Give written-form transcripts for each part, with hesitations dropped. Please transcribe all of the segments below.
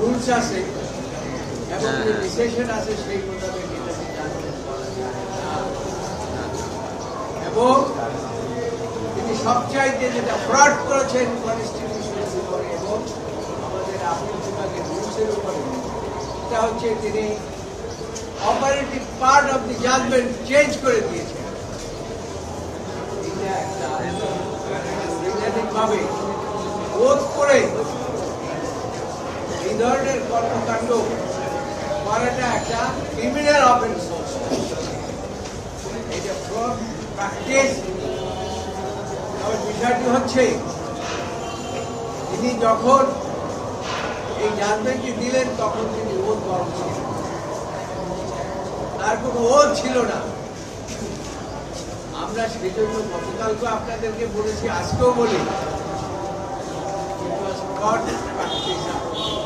Rules আছে এবং যে ডিসিশন আছে সেই মোতাবেক এটাকে জাজমেন্ট করা যায় এবং তিনি সবচাইতে যেটা ফ্রড করেছেন কনস্টিটিউশনের উপরে এবং আমাদের আপিল বিভাগের রুলসের উপরে সেটা হচ্ছে তিনি operative part of the judgement change করে দিয়েছেন। এটা একটা বৈজ্ঞানিকভাবে বোধ করে এই ধরনের কর্মকাণ্ড করাটা একটা ক্রিমিনাল অফেন্স। এটা ফ্রড প্র্যাকটিস। বিষয়টি হচ্ছে তিনি যখন এই জাজমেন্টটি দিলেন তখন তিনি ওত বরং ছিলেন, তার কোনো ওত ছিল না। আমরা সেই জন্য গতকালকে আপনাদেরকে বলেছি, আজকেও বলি,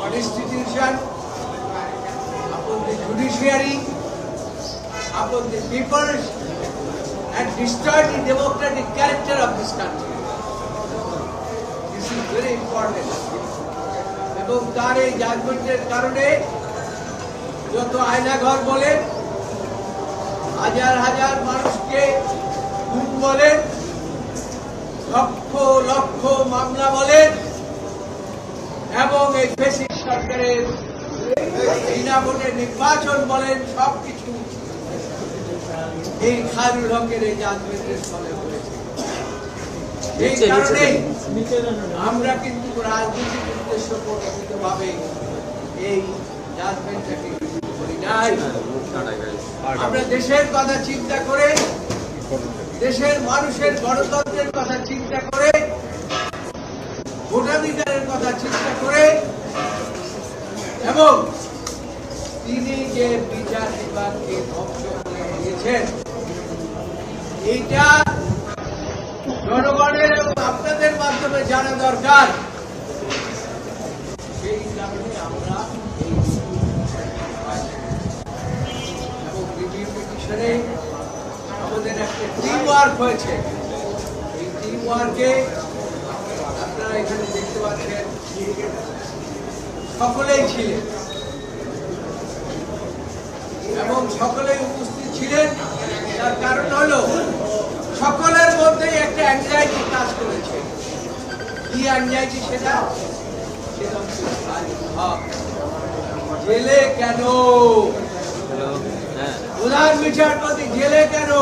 constitution upon the judiciary, upon the people, and destroy the democratic character of this country. This is very important. এবং তার এই জাজমেন্টের কারণে যত আয়নাঘর বলেন, হাজার হাজার মানুষকে খুন বলেন, লক্ষ লক্ষ মামলা বলেন এবং এই ফেসিক সরকারের বিনা ভোটে নির্বাচন বলেন, সবকিছু এই খায়রুল হকের এই জাজমেন্টের ফলে হয়েছে। এই কারণে আমরা কিন্তু রাজনৈতিক উদ্দেশ্য প্রণোদিত ভাবে এই জাজমেন্টটাকে করি নাই। আমরা দেশের কথা চিন্তা করে, দেশের মানুষের গণতন্ত্রের কথা চিন্তা করে, ভোটাধিকারের কথা চিন্তা করে এবং তিনি যে বিচার বিভাগকে ধ্বংস করে দিয়েছেন, এইটা জনগণের এবং আপনাদের মাধ্যমে জানা দরকার। সেই কারণে আমরা এবং রিভিউ পিটিশনে আমাদের একটা টিম ওয়ার্ক হয়েছে। এই টিম ওয়ার্কে আপনারা এখানে দেখতে পাচ্ছেন সকলেই ছিলেন এবং সকলেই উপস্থিত ছিলেন। তার কারণ হলো সকলের মধ্যেই একটা অ্যাংজাইটি কাজ করেছে। কি অ্যাংজাইটি? সেটা জেলে কেন? প্রধান বিচারপতি জেলে কেন?